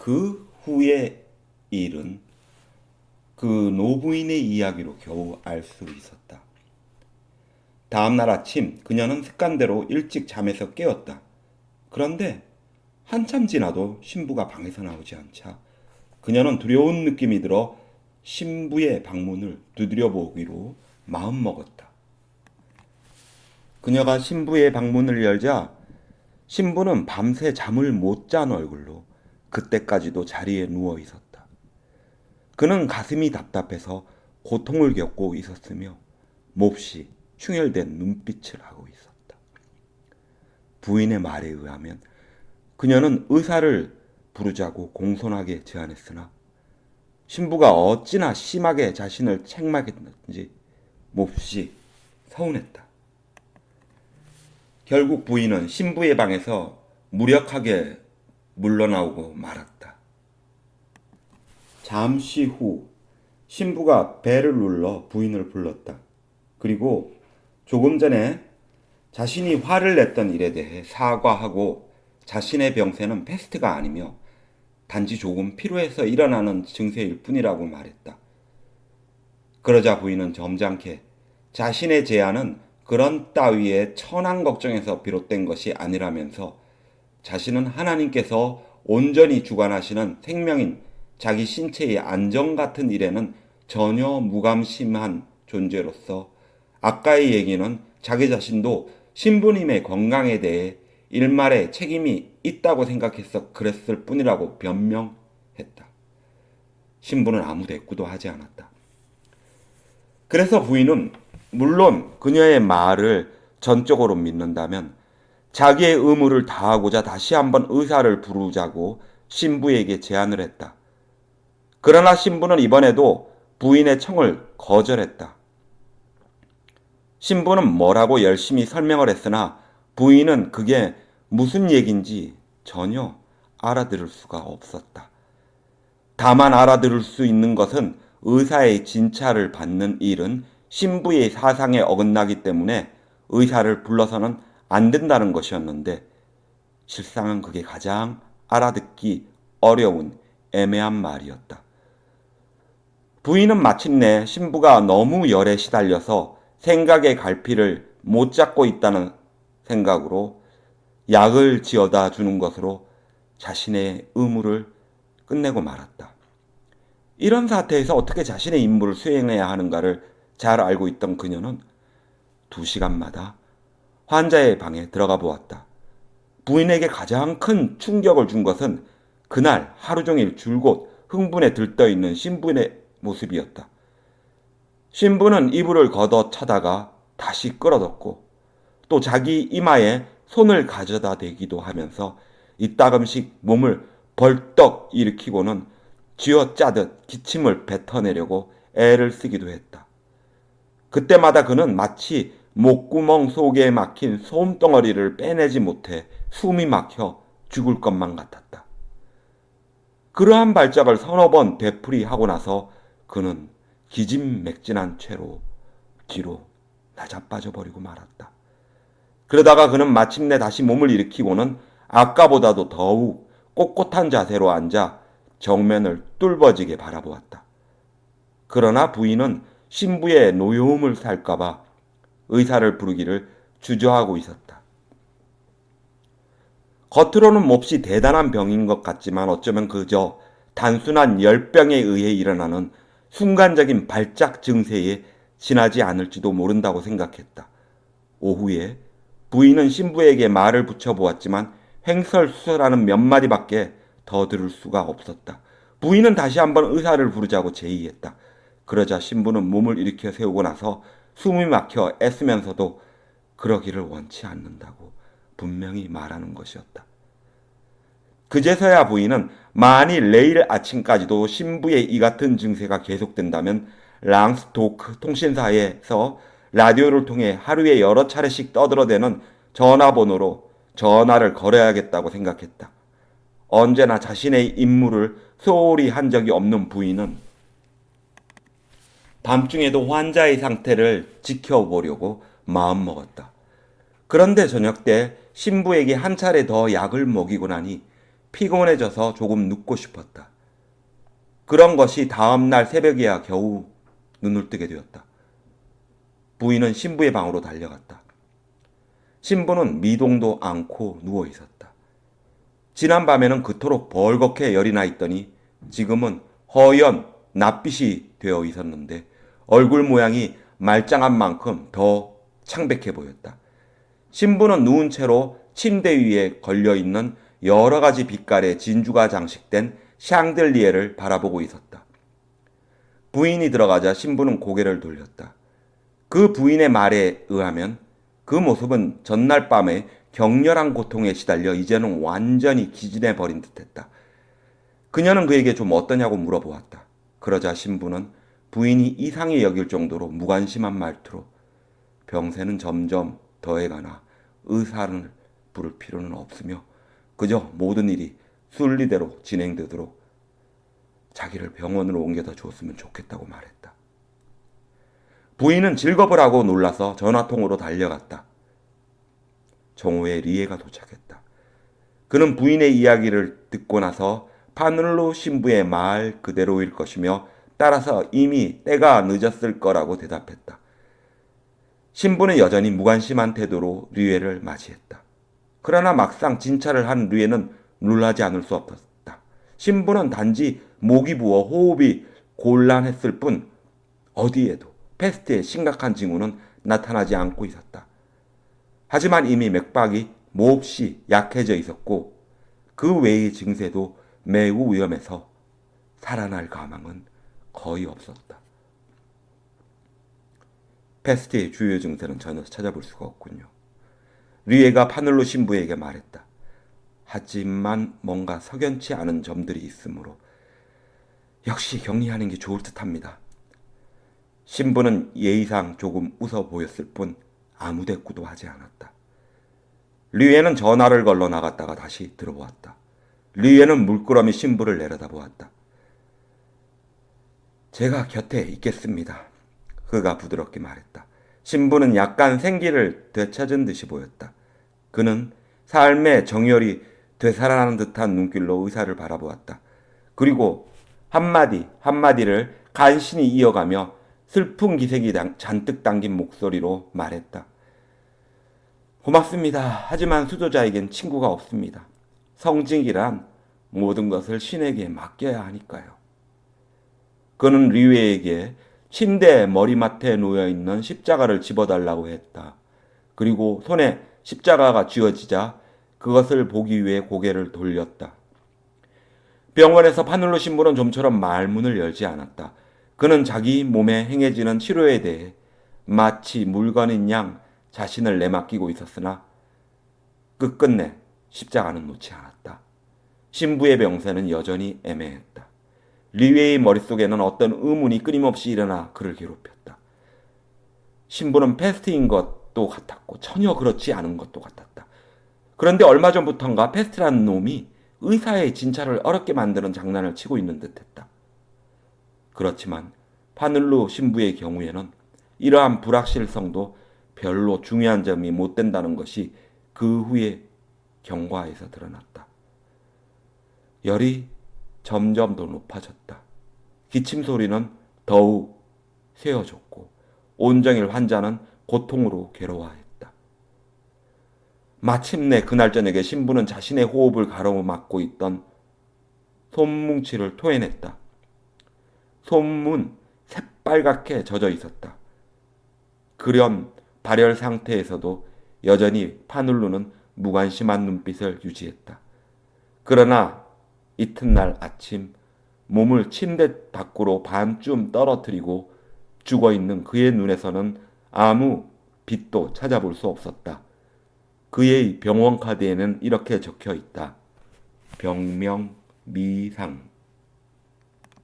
그 후의 일은 그 노부인의 이야기로 겨우 알 수 있었다. 다음날 아침 그녀는 습관대로 일찍 잠에서 깨었다. 그런데 한참 지나도 신부가 방에서 나오지 않자 그녀는 두려운 느낌이 들어 신부의 방문을 두드려 보기로 마음먹었다. 그녀가 신부의 방문을 열자 신부는 밤새 잠을 못 잔 얼굴로 그때까지도 자리에 누워 있었다. 그는 가슴이 답답해서 고통을 겪고 있었으며 몹시 충혈된 눈빛을 하고 있었다. 부인의 말에 의하면 그녀는 의사를 부르자고 공손하게 제안했으나 신부가 어찌나 심하게 자신을 책망했는지 몹시 서운했다. 결국 부인은 신부의 방에서 무력하게 물러나오고 말았다. 잠시 후 신부가 벨을 눌러 부인을 불렀다. 그리고 조금 전에 자신이 화를 냈던 일에 대해 사과하고 자신의 병세는 패스트가 아니며 단지 조금 피로해서 일어나는 증세일 뿐이라고 말했다. 그러자 부인은 점잖게 자신의 제안은 그런 따위의 천한 걱정에서 비롯된 것이 아니라면서 자신은 하나님께서 온전히 주관하시는 생명인 자기 신체의 안정 같은 일에는 전혀 무감심한 존재로서 아까의 얘기는 자기 자신도 신부님의 건강에 대해 일말의 책임이 있다고 생각해서 그랬을 뿐이라고 변명했다. 신부는 아무 대꾸도 하지 않았다. 그래서 부인은 물론 그녀의 말을 전적으로 믿는다면 자기의 의무를 다하고자 다시 한번 의사를 부르자고 신부에게 제안을 했다. 그러나 신부는 이번에도 부인의 청을 거절했다. 신부는 뭐라고 열심히 설명을 했으나 부인은 그게 무슨 얘긴지 전혀 알아들을 수가 없었다. 다만 알아들을 수 있는 것은 의사의 진찰을 받는 일은 신부의 사상에 어긋나기 때문에 의사를 불러서는 안 된다는 것이었는데 실상은 그게 가장 알아듣기 어려운 애매한 말이었다. 부인은 마침내 신부가 너무 열에 시달려서 생각의 갈피를 못 잡고 있다는 생각으로 약을 지어다 주는 것으로 자신의 의무를 끝내고 말았다. 이런 사태에서 어떻게 자신의 임무를 수행해야 하는가를 잘 알고 있던 그녀는 2시간마다 환자의 방에 들어가 보았다. 부인에게 가장 큰 충격을 준 것은 그날 하루 종일 줄곧 흥분에 들떠있는 신부의 모습이었다. 신부는 이불을 걷어 차다가 다시 끌어덮고 또 자기 이마에 손을 가져다 대기도 하면서 이따금씩 몸을 벌떡 일으키고는 쥐어짜듯 기침을 뱉어내려고 애를 쓰기도 했다. 그때마다 그는 마치 목구멍 속에 막힌 솜덩어리를 빼내지 못해 숨이 막혀 죽을 것만 같았다. 그러한 발작을 서너 번 되풀이하고 나서 그는 기진맥진한 채로 뒤로 나자빠져 버리고 말았다. 그러다가 그는 마침내 다시 몸을 일으키고는 아까보다도 더욱 꼿꼿한 자세로 앉아 정면을 뚫어지게 바라보았다. 그러나 부인은 신부의 노여움을 살까봐 의사를 부르기를 주저하고 있었다. 겉으로는 몹시 대단한 병인 것 같지만 어쩌면 그저 단순한 열병에 의해 일어나는 순간적인 발작 증세에 지나지 않을지도 모른다고 생각했다. 오후에 부인은 신부에게 말을 붙여보았지만 횡설수설하는 몇 마디밖에 더 들을 수가 없었다. 부인은 다시 한번 의사를 부르자고 제의했다. 그러자 신부는 몸을 일으켜 세우고 나서 숨이 막혀 애쓰면서도 그러기를 원치 않는다고 분명히 말하는 것이었다. 그제서야 부인은 만일 내일 아침까지도 신부의 이 같은 증세가 계속된다면 랑스토크 통신사에서 라디오를 통해 하루에 여러 차례씩 떠들어대는 전화번호로 전화를 걸어야겠다고 생각했다. 언제나 자신의 임무를 소홀히 한 적이 없는 부인은 밤중에도 환자의 상태를 지켜보려고 마음먹었다. 그런데 저녁 때 신부에게 한 차례 더 약을 먹이고 나니 피곤해져서 조금 눕고 싶었다. 그런 것이 다음 날 새벽이야 겨우 눈을 뜨게 되었다. 부인은 신부의 방으로 달려갔다. 신부는 미동도 않고 누워 있었다. 지난 밤에는 그토록 벌겋게 열이 나 있더니 지금은 허연 낯빛이 되어 있었는데 얼굴 모양이 말짱한 만큼 더 창백해 보였다. 신부는 누운 채로 침대 위에 걸려있는 여러 가지 빛깔의 진주가 장식된 샹들리에를 바라보고 있었다. 부인이 들어가자 신부는 고개를 돌렸다. 그 부인의 말에 의하면 그 모습은 전날 밤에 격렬한 고통에 시달려 이제는 완전히 기진해 버린 듯했다. 그녀는 그에게 좀 어떠냐고 물어보았다. 그러자 신부는 부인이 이상히 여길 정도로 무관심한 말투로 병세는 점점 더해가나 의사를 부를 필요는 없으며 그저 모든 일이 순리대로 진행되도록 자기를 병원으로 옮겨다 주었으면 좋겠다고 말했다. 부인은 질겁을 하고 놀라서 전화통으로 달려갔다. 정오에 리에가 도착했다. 그는 부인의 이야기를 듣고 나서 파늘로 신부의 말 그대로일 것이며 따라서 이미 때가 늦었을 거라고 대답했다. 신부는 여전히 무관심한 태도로 류에를 맞이했다. 그러나 막상 진찰을 한 류에는 놀라지 않을 수 없었다. 신부는 단지 목이 부어 호흡이 곤란했을 뿐 어디에도 패스트의 심각한 징후는 나타나지 않고 있었다. 하지만 이미 맥박이 몹시 약해져 있었고 그 외의 증세도 매우 위험해서 살아날 가망은 거의 없었다. 패스트의 주요 증세는 전혀 찾아볼 수가 없군요. 류에가 파늘로 신부에게 말했다. 하지만 뭔가 석연치 않은 점들이 있으므로 역시 격리하는 게 좋을 듯합니다. 신부는 예의상 조금 웃어 보였을 뿐 아무 대꾸도 하지 않았다. 류에는 전화를 걸러 나갔다가 다시 들어보았다. 류에는 물끄러미 신부를 내려다보았다. 제가 곁에 있겠습니다. 그가 부드럽게 말했다. 신부는 약간 생기를 되찾은 듯이 보였다. 그는 삶의 정열이 되살아나는 듯한 눈길로 의사를 바라보았다. 그리고 한마디를 간신히 이어가며 슬픈 기색이 잔뜩 담긴 목소리로 말했다. 고맙습니다. 하지만 수도자에겐 친구가 없습니다. 성직이란 모든 것을 신에게 맡겨야 하니까요. 그는 류에에게 침대 머리맡에 놓여있는 십자가를 집어달라고 했다. 그리고 손에 십자가가 쥐어지자 그것을 보기 위해 고개를 돌렸다. 병원에서 파늘로 신부는 좀처럼 말문을 열지 않았다. 그는 자기 몸에 행해지는 치료에 대해 마치 물건인 양 자신을 내맡기고 있었으나 끝끝내 십자가는 놓지 않았다. 신부의 병세는 여전히 애매했다. 리웨의 머릿속에는 어떤 의문이 끊임없이 일어나 그를 괴롭혔다. 신부는 패스트인 것도 같았고 전혀 그렇지 않은 것도 같았다. 그런데 얼마 전부턴가 패스트라는 놈이 의사의 진찰을 어렵게 만드는 장난을 치고 있는 듯했다. 그렇지만 파늘루 신부의 경우에는 이러한 불확실성도 별로 중요한 점이 못 된다는 것이 그 후에 경과에서 드러났다. 열이 점점 더 높아졌다. 기침 소리는 더욱 세어졌고 온종일 환자는 고통으로 괴로워했다. 마침내 그날 저녁에 신부는 자신의 호흡을 가로막고 있던 손뭉치를 토해냈다. 손문 새빨갛게 젖어 있었다. 그런 발열 상태에서도 여전히 파눌루는 무관심한 눈빛을 유지했다. 그러나 이튿날 아침 몸을 침대 밖으로 반쯤 떨어뜨리고 죽어있는 그의 눈에서는 아무 빛도 찾아볼 수 없었다. 그의 병원 카드에는 이렇게 적혀 있다. 병명 미상.